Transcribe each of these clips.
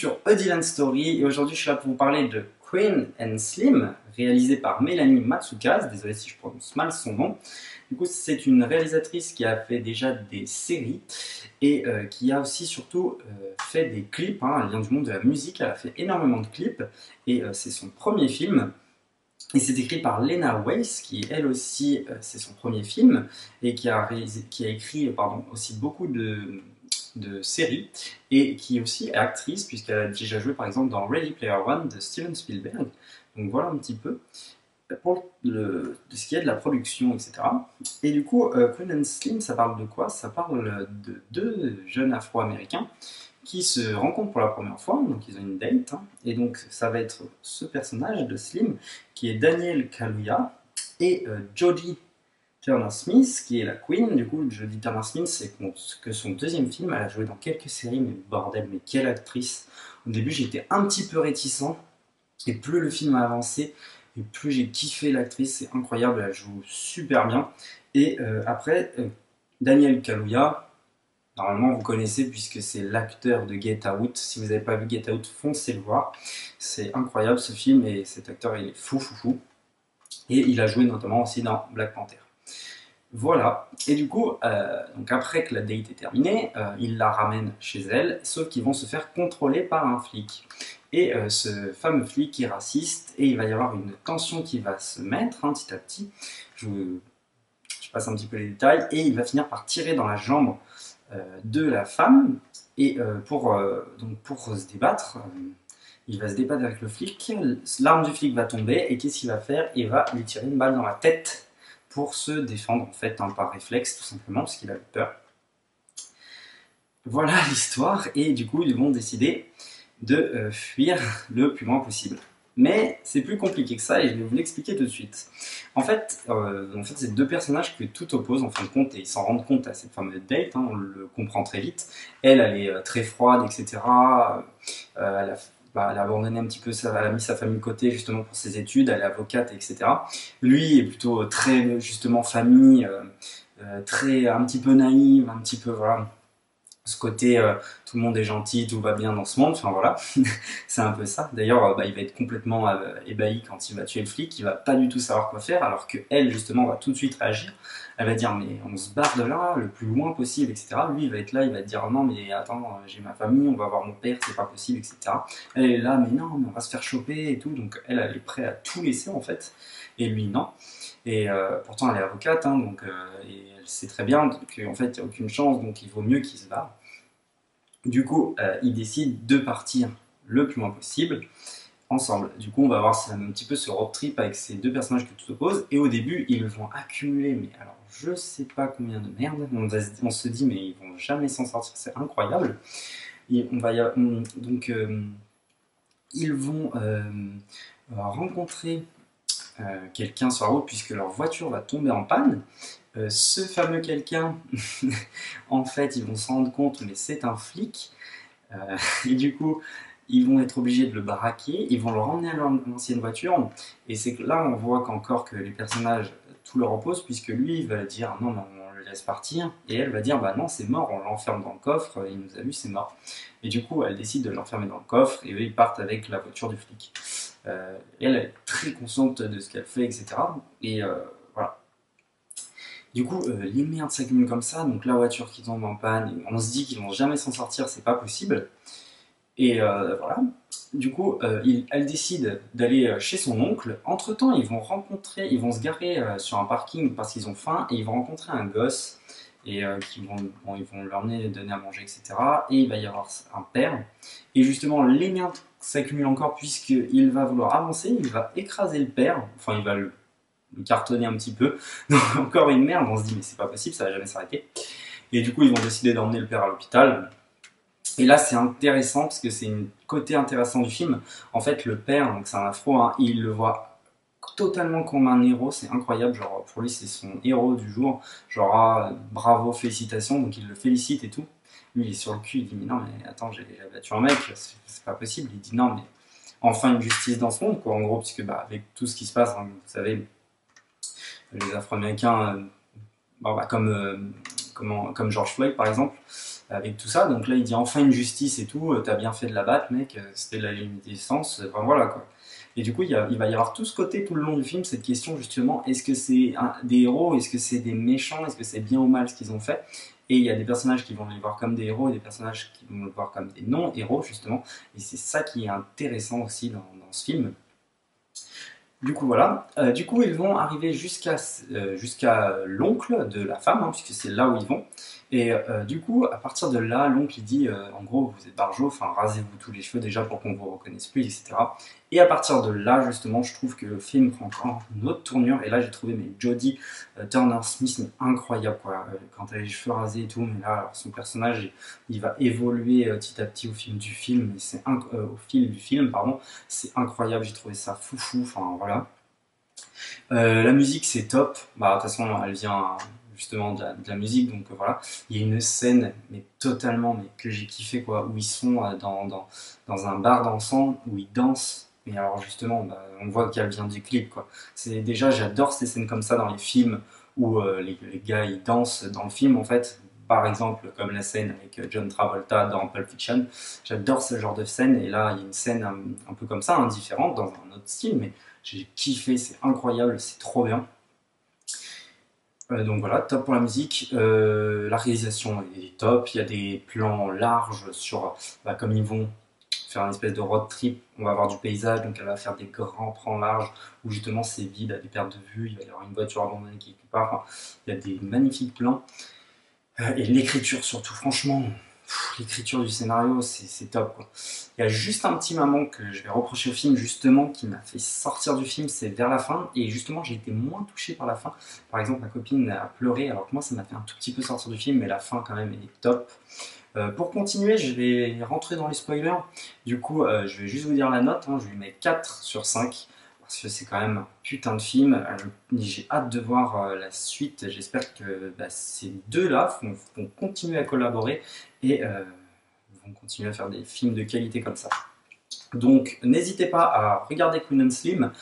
sur A Dylan Story et aujourd'hui je suis là pour vous parler de Queen and Slim, réalisé par Mélanie Matsoukas, désolé si je prononce mal son nom. Du coup c'est une réalisatrice qui a fait déjà des séries et qui a aussi surtout fait des clips, hein. Elle vient du monde de la musique, elle a fait énormément de clips et c'est son premier film. Et c'est écrit par Lena Waithe, qui elle aussi, c'est son premier film, et qui a écrit aussi beaucoup de séries, et qui est aussi actrice, puisqu'elle a déjà joué par exemple dans Ready Player One de Steven Spielberg. Donc voilà un petit peu pour ce qui est de la production, etc. Et du coup, Queen and Slim, ça parle de quoi? Ça parle de deux jeunes Afro-Américains qui se rencontrent pour la première fois, donc ils ont une date, hein, et donc ça va être ce personnage de Slim, qui est Daniel Kaluuya, et Jodie Turner-Smith, qui est la Queen. Du coup, Jodie Turner-Smith, c'est que son deuxième film, elle a joué dans quelques séries, mais bordel, mais quelle actrice! Au début, j'étais un petit peu réticent, et plus le film a avancé, et plus j'ai kiffé l'actrice, c'est incroyable, elle joue super bien. Et après, Daniel Kaluuya, normalement, vous connaissez puisque c'est l'acteur de Get Out. Si vous n'avez pas vu Get Out, foncez le voir. C'est incroyable ce film et cet acteur, il est fou. Et il a joué notamment aussi dans Black Panther. Voilà. Et du coup, donc après que la date est terminée, il la ramène chez elle, sauf qu'ils vont se faire contrôler par un flic. Et ce fameux flic est raciste et il va y avoir une tension qui va se mettre, hein, petit à petit. Je passe un petit peu les détails. Et il va finir par tirer dans la jambe de la femme, et donc pour se débattre, il va se débattre avec le flic, l'arme du flic va tomber, et qu'est-ce qu'il va faire? Il va lui tirer une balle dans la tête pour se défendre, en fait, hein, par réflexe, tout simplement, parce qu'il a eu peur. Voilà l'histoire, et du coup, ils vont décider de fuir le plus loin possible. Mais c'est plus compliqué que ça et je vais vous l'expliquer tout de suite. En fait c'est deux personnages que tout oppose en fin de compte et ils s'en rendent compte à cette fameuse date, hein, on le comprend très vite. Elle est très froide, etc. Elle a abandonné un petit peu, elle a mis sa famille de côté justement pour ses études, elle est avocate, etc. Lui est plutôt très justement famille, très un petit peu naïve, un petit peu voilà. Ce côté tout le monde est gentil, tout va bien dans ce monde, enfin voilà, c'est un peu ça. D'ailleurs, il va être complètement ébahi quand il va tuer le flic, il va pas du tout savoir quoi faire, alors que elle justement va tout de suite réagir. Elle va dire mais on se barre de là le plus loin possible, etc. Lui il va être là, il va dire non mais attends, j'ai ma famille, on va voir mon père, c'est pas possible, etc. Elle est là mais non, mais on va se faire choper et tout, donc elle est prête à tout laisser en fait, et lui non. Et pourtant elle est avocate, hein, donc et elle sait très bien qu'en fait il n'y a aucune chance, donc il vaut mieux qu'il se barre. Du coup, ils décident de partir le plus loin possible, ensemble. Du coup, on va voir un petit peu ce road trip avec ces deux personnages que tout oppose. Et au début, ils vont accumuler, mais alors je sais pas combien de merde. On se dit, mais ils vont jamais s'en sortir, c'est incroyable. Et ils vont rencontrer quelqu'un sur la route puisque leur voiture va tomber en panne. Ce fameux quelqu'un, en fait, ils vont se rendre compte, mais c'est un flic. Et du coup, ils vont être obligés de le baraquer, ils vont le ramener à leur ancienne voiture. Et c'est que là, on voit qu'encore que les personnages, tout leur oppose, puisque lui, il va dire non, mais on le laisse partir. Et elle va dire bah non, c'est mort, on l'enferme dans le coffre, il nous a vu, c'est mort. Et du coup, elle décide de l'enfermer dans le coffre, et eux, ils partent avec la voiture du flic. Elle est très consciente de ce qu'elle fait, etc. Et voilà. Du coup, les merdes s'accumulent comme ça, donc la voiture qui tombe en panne, on se dit qu'ils vont jamais s'en sortir, c'est pas possible. Et voilà. Du coup, elle décide d'aller chez son oncle. Entre-temps, ils vont se garer sur un parking parce qu'ils ont faim et ils vont rencontrer un gosse et ils vont l'emmener, donner à manger, etc. Et il va y avoir un père. Et justement, les merdes s'accumulent encore puisqu'il va vouloir avancer, il va écraser le père, enfin il va le cartonner un petit peu. Donc encore une merde, on se dit mais c'est pas possible, ça va jamais s'arrêter. Et du coup, ils vont décider d'emmener le père à l'hôpital. Et là, c'est intéressant parce que c'est un côté intéressant du film. En fait, le père, donc c'est un afro, hein, il le voit totalement comme un héros, c'est incroyable. Genre, pour lui, c'est son héros du jour. Genre, ah, bravo, félicitations. Donc, il le félicite et tout. Lui, il est sur le cul, il dit mais non, mais attends, j'ai battu un mec, c'est pas possible. Il dit non, mais enfin une justice dans ce monde, quoi, en gros, puisque bah, avec tout ce qui se passe, hein, vous savez, les Afro-Américains, comme George Floyd par exemple, avec tout ça. Donc là, il dit enfin une justice et tout, t'as bien fait de la battre, mec, c'était de la luminescence, enfin voilà quoi. Et du coup, il va y avoir tout ce côté tout le long du film, cette question justement, est-ce que c'est des héros, est-ce que c'est des méchants, est-ce que c'est bien ou mal ce qu'ils ont fait? Et il y a des personnages qui vont les voir comme des héros et des personnages qui vont les voir comme des non-héros justement. Et c'est ça qui est intéressant aussi dans ce film. Du coup, voilà. Du coup, ils vont arriver jusqu'à l'oncle de la femme, hein, puisque c'est là où ils vont. Et du coup, à partir de là, l'oncle il dit en gros, vous êtes Barjo, enfin rasez-vous tous les cheveux déjà pour qu'on vous reconnaisse plus, etc. Et à partir de là, justement, je trouve que le film prend encore une autre tournure. Et là, j'ai trouvé mais Jodie Turner-Smith mais incroyable, quoi. Quand elle a les cheveux rasés et tout, mais là, alors, son personnage, il va évoluer petit à petit au fil du film, pardon. C'est incroyable, j'ai trouvé ça foufou, enfin voilà. La musique c'est top, bah de toute façon elle vient justement de la musique, donc voilà. Il y a une scène, mais totalement, mais que j'ai kiffé quoi, où ils sont dans un bar dansant, où ils dansent, et alors justement, bah, on voit qu'elle vient du clip quoi. C'est déjà, j'adore ces scènes comme ça dans les films, où les gars ils dansent dans le film en fait. Par exemple, comme la scène avec John Travolta dans Pulp Fiction, j'adore ce genre de scène, et là il y a une scène un peu comme ça, hein, différente, dans un autre style, mais j'ai kiffé, c'est incroyable, c'est trop bien. Donc voilà, top pour la musique. La réalisation est top, il y a des plans larges sur, bah, comme ils vont faire une espèce de road trip, on va avoir du paysage, donc elle va faire des grands plans larges où justement c'est vide, à des pertes de vue, il va y avoir une voiture abandonnée quelque part, enfin, il y a des magnifiques plans. Et l'écriture surtout, franchement, l'écriture du scénario, c'est top quoi. Il y a juste un petit moment que je vais reprocher au film, justement, qui m'a fait sortir du film, c'est vers la fin, et justement j'ai été moins touché par la fin. Par exemple, ma copine a pleuré, alors que moi ça m'a fait un tout petit peu sortir du film, mais la fin quand même est top. Pour continuer, je vais rentrer dans les spoilers. Du coup, je vais juste vous dire la note, hein, je lui mets 4 sur 5 parce que c'est quand même un putain de film. J'ai hâte de voir la suite. J'espère que bah, ces deux-là vont continuer à collaborer et vont continuer à faire des films de qualité comme ça. Donc, n'hésitez pas à regarder Queen and Slim.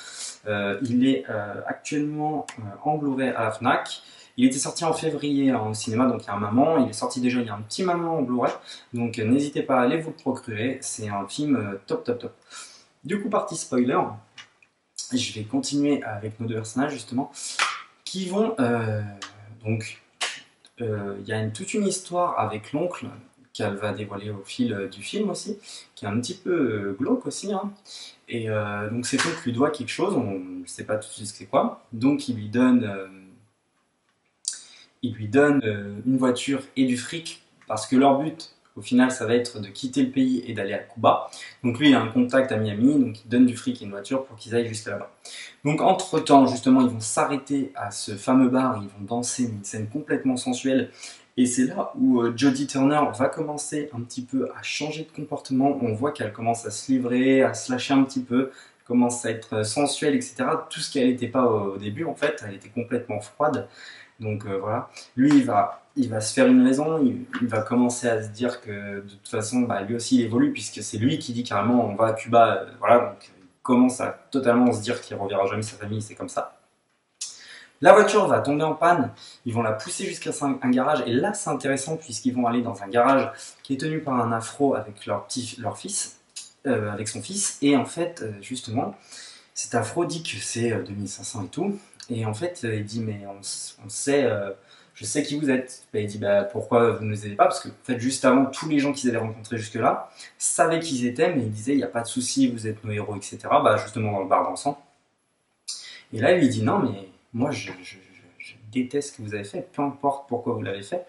Il est actuellement en Blu-ray à la Fnac. Il était sorti en février au cinéma, donc il y a un moment. Il est sorti déjà il y a un petit moment en Blu-ray. Donc, n'hésitez pas à aller vous le procurer. C'est un film top, top, top. Du coup, partie spoiler. Je vais continuer avec nos deux personnages justement qui vont donc il y a toute une histoire avec l'oncle qu'elle va dévoiler au fil du film aussi, qui est un petit peu glauque aussi, hein. Et donc cet oncle lui doit quelque chose, on ne sait pas tout de suite ce que c'est quoi, donc il lui donne une voiture et du fric, parce que leur but, au final, ça va être de quitter le pays et d'aller à Cuba. Donc lui, il a un contact à Miami, donc il donne du fric et une voiture pour qu'ils aillent jusqu'à là-bas. Donc entre-temps, justement, ils vont s'arrêter à ce fameux bar, ils vont danser une scène complètement sensuelle. Et c'est là où Jodie Turner va commencer un petit peu à changer de comportement. On voit qu'elle commence à se livrer, à se lâcher un petit peu, commence à être sensuelle, etc. Tout ce qu'elle n'était pas au début, en fait, elle était complètement froide. Donc voilà, lui il va se faire une raison, il va commencer à se dire que de toute façon bah, lui aussi il évolue puisque c'est lui qui dit carrément on va à Cuba, voilà, donc il commence à totalement se dire qu'il ne reverra jamais sa famille, c'est comme ça. La voiture va tomber en panne, ils vont la pousser jusqu'à un garage et là c'est intéressant puisqu'ils vont aller dans un garage qui est tenu par un afro avec leur fils, avec son fils et en fait justement cet afro dit que c'est 2500 et tout. Et en fait, il dit, mais on sait, je sais qui vous êtes. Et il dit, bah, pourquoi vous ne nous aidez pas? Parce que, en fait, juste avant, tous les gens qu'ils avaient rencontrés jusque-là savaient qui ils étaient, mais ils disaient, il n'y a pas de souci, vous êtes nos héros, etc. Bah, justement, dans le bar dansant. Et là, il lui dit, non, mais moi, je déteste ce que vous avez fait, peu importe pourquoi vous l'avez fait.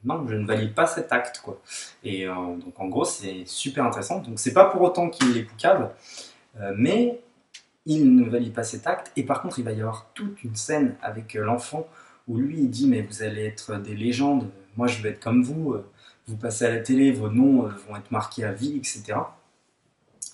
Non, je ne valide pas cet acte, quoi. Et donc, en gros, c'est super intéressant. Donc, c'est pas pour autant qu'il est poucave, mais il ne valide pas cet acte, et par contre il va y avoir toute une scène avec l'enfant où lui il dit mais vous allez être des légendes, moi je vais être comme vous passez à la télé, vos noms vont être marqués à vie, etc.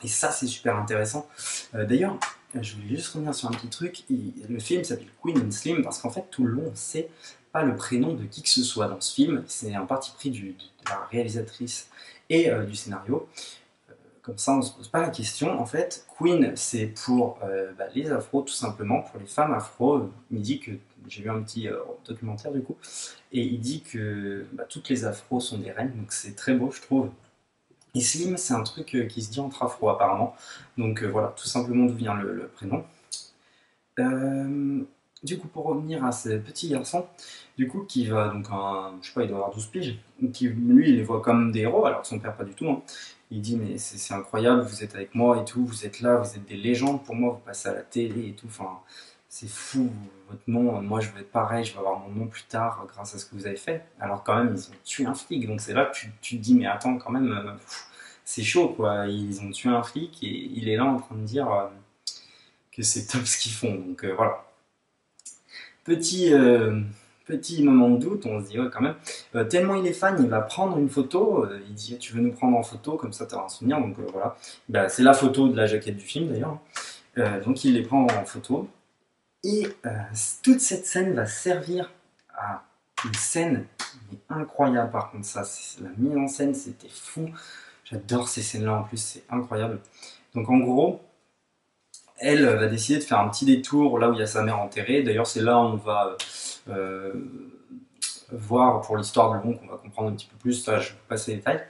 Et ça c'est super intéressant. D'ailleurs, je voulais juste revenir sur un petit truc, le film s'appelle Queen and Slim parce qu'en fait tout le long c'est pas le prénom de qui que ce soit dans ce film, c'est un parti pris de la réalisatrice et du scénario. Comme ça, on ne se pose pas la question. En fait, Queen, c'est pour bah, les afros, tout simplement, pour les femmes afro. Il dit que j'ai vu un petit documentaire du coup, et il dit que bah, toutes les afros sont des reines, donc c'est très beau je trouve. Et Slim, c'est un truc qui se dit entre afro apparemment, donc voilà, tout simplement d'où vient le prénom. Euh, du coup, pour revenir à ce petit garçon, du coup, qui va donc, je sais pas, il doit avoir 12 piges, qui lui, il les voit comme des héros, alors que son père pas du tout, hein. Il dit, mais c'est incroyable, vous êtes avec moi et tout, vous êtes là, vous êtes des légendes pour moi, vous passez à la télé et tout, enfin, c'est fou, votre nom, moi je veux être pareil, je vais avoir mon nom plus tard grâce à ce que vous avez fait. Alors quand même, ils ont tué un flic, donc c'est là que tu te dis, mais attends, quand même, c'est chaud, quoi, ils ont tué un flic et il est là en train de dire que c'est top ce qu'ils font, donc voilà. Petit, petit moment de doute, on se dit ouais quand même. Tellement il est fan, il va prendre une photo, il dit tu veux nous prendre en photo, comme ça tu auras un souvenir, donc voilà. Bah, c'est la photo de la jaquette du film d'ailleurs. Donc il les prend en photo. Et toute cette scène va servir à une scène mais incroyable par contre, ça, la mise en scène c'était fou. J'adore ces scènes-là en plus, c'est incroyable. Donc en gros, elle va décider de faire un petit détour là où il y a sa mère enterrée. D'ailleurs, c'est là où on va euh, voir pour l'histoire de Long, qu'on va comprendre un petit peu plus. Ça, je vais passer les détails.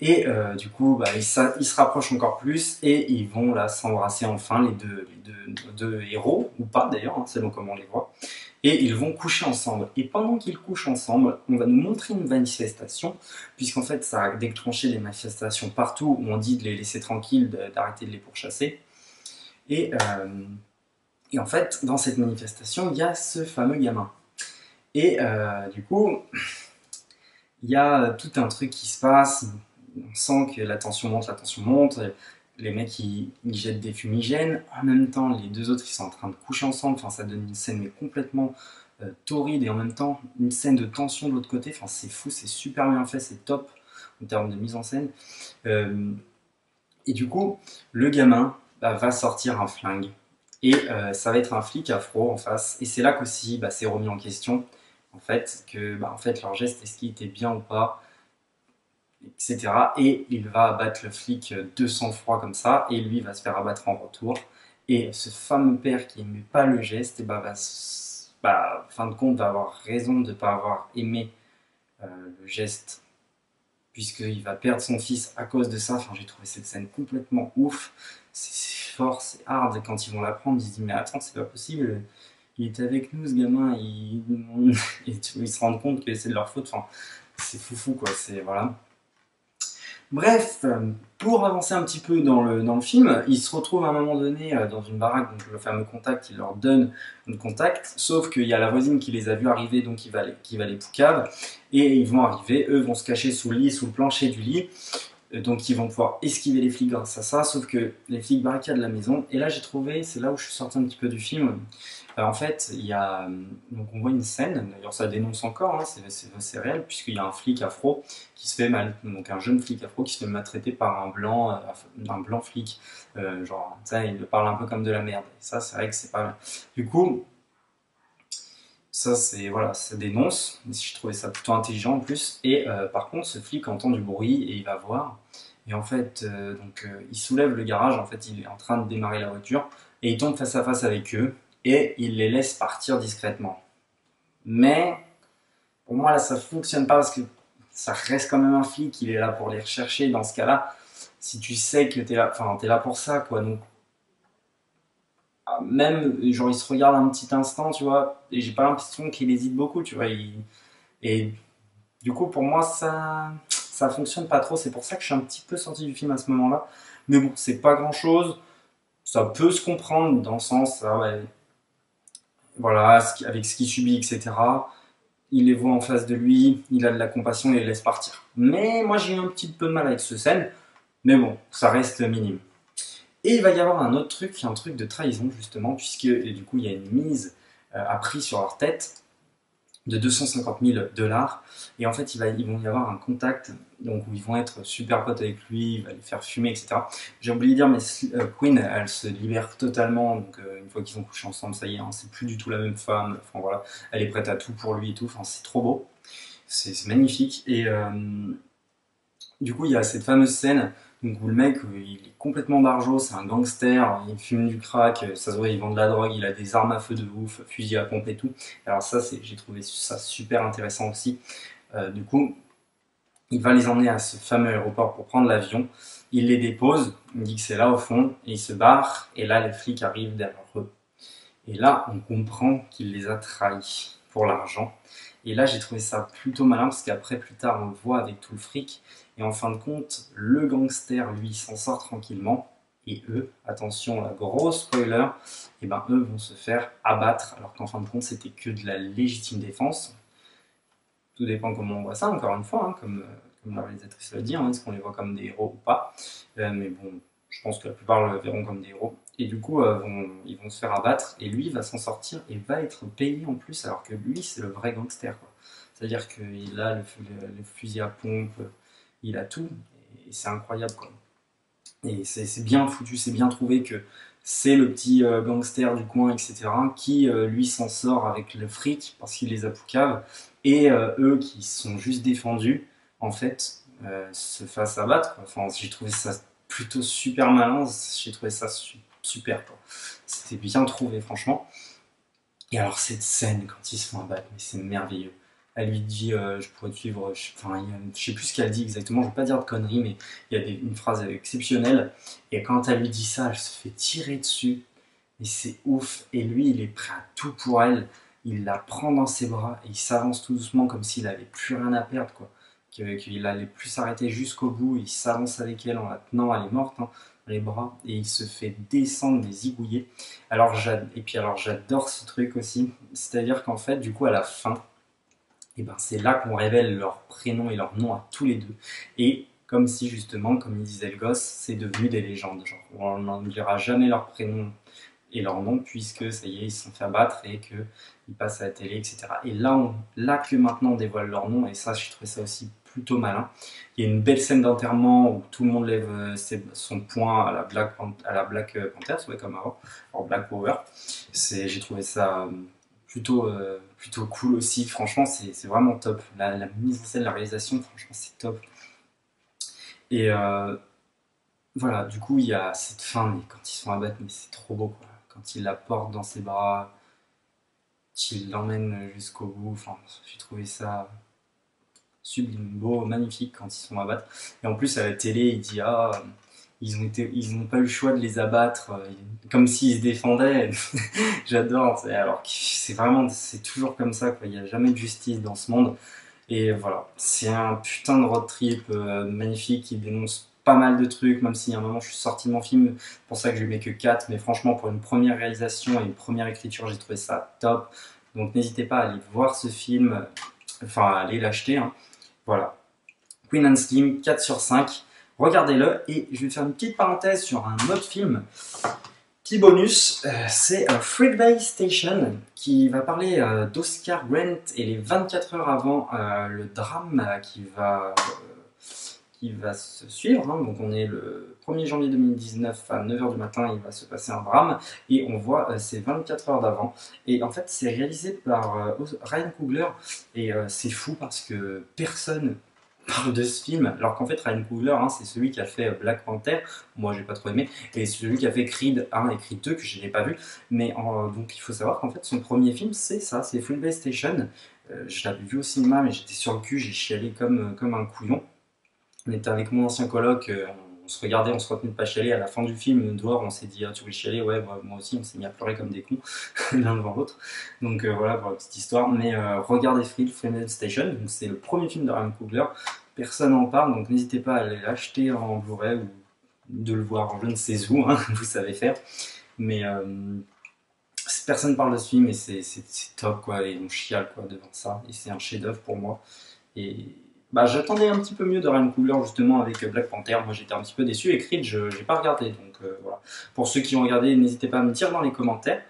Et du coup, bah, ils se rapprochent encore plus et ils vont là s'embrasser enfin, les deux héros, ou pas d'ailleurs, hein, selon comment on les voit. Et ils vont coucher ensemble. Et pendant qu'ils couchent ensemble, on va nous montrer une manifestation, puisqu'en fait, ça a déclenché des manifestations partout où on dit de les laisser tranquilles, d'arrêter de les pourchasser. Et, en fait, dans cette manifestation, il y a ce fameux gamin. Et du coup, il y a tout un truc qui se passe. On sent que la tension monte. Les mecs, ils jettent des fumigènes. En même temps, les deux autres, ils sont en train de coucher ensemble. Enfin, ça donne une scène mais complètement torride et en même temps, une scène de tension de l'autre côté. Enfin, c'est fou, c'est super bien fait, c'est top en termes de mise en scène. Et du coup, le gamin bah, va sortir un flingue. Et ça va être un flic afro en face. Et c'est là qu'aussi bah, c'est remis en question, en fait, que bah, en fait, leur geste, est-ce qu'il était bien ou pas, etc. Et il va abattre le flic de sang-froid comme ça, et lui va se faire abattre en retour. Et ce fameux père qui n'aimait pas le geste, et bah, en fin de compte, va avoir raison de ne pas avoir aimé le geste, puisqu'il va perdre son fils à cause de ça. Enfin, j'ai trouvé cette scène complètement ouf. C'est fort, c'est hard. Et quand ils vont l'apprendre, ils se disent mais attends, c'est pas possible. Il était avec nous, ce gamin. Ils se rendent compte que c'est de leur faute. Enfin, c'est foufou, quoi. C'est voilà. Bref, pour avancer un petit peu dans le film, ils se retrouvent à un moment donné dans une baraque, donc le fameux contact, il leur donne un contact, sauf qu'il y a la voisine qui les a vus arriver, donc qui va les poucave, et ils vont arriver, eux vont se cacher sous le lit, sous le plancher du lit, donc ils vont pouvoir esquiver les flics grâce à ça, sauf que les flics barricadent la maison, et là j'ai trouvé, c'est là où je suis sorti un petit peu du film, en fait, il y a, donc on voit une scène, d'ailleurs ça dénonce encore, hein, c'est réel, puisqu'il y a un flic afro qui se fait mal, donc un jeune flic afro qui se fait maltraiter par un blanc flic, genre, ça, il le parle un peu comme de la merde, et ça c'est vrai que c'est pas bien. Du coup, ça c'est, voilà, ça dénonce, je trouvais ça plutôt intelligent en plus, et par contre ce flic entend du bruit et il va voir, et en fait, il soulève le garage, en fait il est en train de démarrer la voiture, et il tombe face à face avec eux, et il les laisse partir discrètement. Mais pour moi là ça fonctionne pas parce que ça reste quand même un flic, il est là pour les rechercher. Dans ce cas-là, si tu sais que t'es là pour ça, quoi. Donc même genre il se regarde un petit instant, tu vois, et j'ai pas l'impression qu'il hésite beaucoup, tu vois. Et du coup pour moi ça fonctionne pas trop. C'est pour ça que je suis un petit peu sorti du film à ce moment-là. Mais bon, c'est pas grand-chose. Ça peut se comprendre dans le sens, ah ouais, voilà, avec ce qu'il subit, etc. Il les voit en face de lui, il a de la compassion et les laisse partir. Mais moi j'ai eu un petit peu de mal avec ce scène, mais bon, ça reste minime. Et il va y avoir un autre truc, un truc de trahison justement, puisque et du coup il y a une mise à prix sur leur tête de 250 000 dollars. Et en fait, ils vont y avoir un contact, donc où ils vont être super potes avec lui, il va les faire fumer, etc. J'ai oublié de dire, mais Queen, elle se libère totalement. Donc, une fois qu'ils ont couché ensemble, ça y est, hein, c'est plus du tout la même femme. Enfin voilà, elle est prête à tout pour lui et tout. Enfin, c'est trop beau, c'est magnifique. Et du coup, il y a cette fameuse scène. Donc où le mec, il est complètement barjot, c'est un gangster, il fume du crack, ça se voit, il vend de la drogue, il a des armes à feu de ouf, fusil à pompe et tout. Alors ça, j'ai trouvé ça super intéressant aussi. Du coup, il va les emmener à ce fameux aéroport pour prendre l'avion. Il les dépose, il dit que c'est là au fond, et il se barre, et là les flics arrivent derrière eux. Et là, on comprend qu'il les a trahis pour l'argent. Et là, j'ai trouvé ça plutôt malin, parce qu'après, plus tard, on le voit avec tout le fric. Et en fin de compte, le gangster, lui, s'en sort tranquillement. Et eux, attention, la grosse spoiler, et ben eux vont se faire abattre, alors qu'en fin de compte, c'était que de la légitime défense. Tout dépend comment on voit ça, encore une fois, hein, comme la réalisatrice l'a dit, hein, est-ce qu'on les voit comme des héros ou pas. Mais bon, je pense que la plupart le verront comme des héros. Et du coup, ils vont se faire abattre, et lui va s'en sortir et va être payé en plus, alors que lui, c'est le vrai gangster, quoi. C'est-à-dire qu'il a le fusil à pompe, il a tout, et c'est incroyable, quoi. Et c'est bien foutu, c'est bien trouvé que c'est le petit gangster du coin, etc., qui, lui, s'en sort avec le fric, parce qu'il les a poucaves, et eux, qui sont juste défendus, en fait, se fassent abattre, quoi. Enfin, j'ai trouvé ça plutôt super malin, j'ai trouvé ça super, quoi. C'était bien trouvé, franchement. Et alors, cette scène, quand ils se font abattre, mais c'est merveilleux. Elle lui dit, je pourrais te suivre, enfin, je sais plus ce qu'elle dit exactement, je ne vais pas dire de conneries, mais il y a une phrase exceptionnelle. Et quand elle lui dit ça, elle se fait tirer dessus. Et c'est ouf. Et lui, il est prêt à tout pour elle. Il la prend dans ses bras et il s'avance tout doucement comme s'il avait plus rien à perdre, quoi. Qu'il allait plus s'arrêter jusqu'au bout. Il s'avance avec elle en la tenant, elle est morte, hein, dans les bras. Et il se fait descendre, les zigouiller. Et puis alors j'adore ce truc aussi. C'est-à-dire qu'en fait, du coup, à la fin, et ben c'est là qu'on révèle leur prénom et leur nom à tous les deux. Et comme si justement, comme il disait le gosse, c'est devenu des légendes. Genre, on n'en dira jamais leur prénom et leur nom, puisque ça y est, ils se sont fait abattre et qu'ils passent à la télé, etc. Et là que maintenant on dévoile leur nom, et ça, j'ai trouvé ça aussi plutôt malin. Il y a une belle scène d'enterrement où tout le monde lève son poing à la Black Panther, ouais, comme avant, alors Black Power. J'ai trouvé ça plutôt cool aussi. Franchement, c'est vraiment top. La mise en scène, la réalisation, franchement, c'est top. Et voilà, du coup, il y a cette fin, mais quand ils se font abattre, mais c'est trop beau, quoi. Quand il la porte dans ses bras, qu'il l'emmène jusqu'au bout. Enfin, j'ai trouvé ça sublime, beau, magnifique quand ils se font abattre. Et en plus, à la télé, il dit ah, ils n'ont pas eu le choix de les abattre, comme s'ils se défendaient. J'adore. Alors que c'est toujours comme ça, quoi. Il n'y a jamais de justice dans ce monde. Et voilà, c'est un putain de road trip magnifique qui dénonce pas mal de trucs, même si à un moment je suis sorti de mon film, c'est pour ça que je lui mets que 4, mais franchement pour une première réalisation et une première écriture, j'ai trouvé ça top. Donc n'hésitez pas à aller voir ce film, enfin à aller l'acheter, hein. Voilà, Queen and Slim, 4 sur 5, regardez-le. Et je vais faire une petite parenthèse sur un autre film. Petit bonus, c'est Freeway Station qui va parler d'Oscar Grant et les 24 heures avant le drame qui va se suivre, hein. Donc on est le 1er janvier 2019 à 9 h du matin, il va se passer un drame et on voit ces 24 heures d'avant. Et en fait c'est réalisé par Ryan Coogler et c'est fou parce que personne parle de ce film, alors qu'en fait Ryan Coogler, hein, c'est celui qui a fait Black Panther, moi j'ai pas trop aimé, et c'est celui qui a fait Creed 1 et Creed 2 que je n'ai pas vu, mais donc il faut savoir qu'en fait son premier film c'est ça, c'est Freeway Station. Je l'avais vu au cinéma mais j'étais sur le cul, j'ai chialé comme un couillon. On était avec mon ancien coloc, on se regardait, on se retenait de pas chialer, à la fin du film, dehors on s'est dit ah, tu veux chialer, ouais bah, moi aussi, on s'est mis à pleurer comme des cons l'un devant l'autre. Donc voilà pour la petite histoire, mais regardez Freeway Station, donc c'est le premier film de Ryan Coogler, personne n'en parle, donc n'hésitez pas à aller l'acheter en Blu-ray ou de le voir je ne sais où, hein, vous savez faire, mais personne parle de ce film et c'est top, quoi, et on chiale, quoi, devant ça, et c'est un chef-d'œuvre pour moi. Et bah, j'attendais un petit peu mieux de Ryan Coogler justement avec Black Panther, moi j'étais un petit peu déçu, et Creed je n'ai pas regardé, donc voilà. Pour ceux qui ont regardé, n'hésitez pas à me dire dans les commentaires.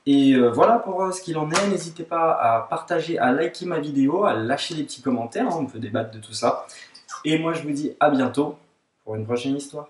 Et voilà pour ce qu'il en est, n'hésitez pas à partager, à liker ma vidéo, à lâcher des petits commentaires, hein, on peut débattre de tout ça. Et moi je vous dis à bientôt pour une prochaine histoire.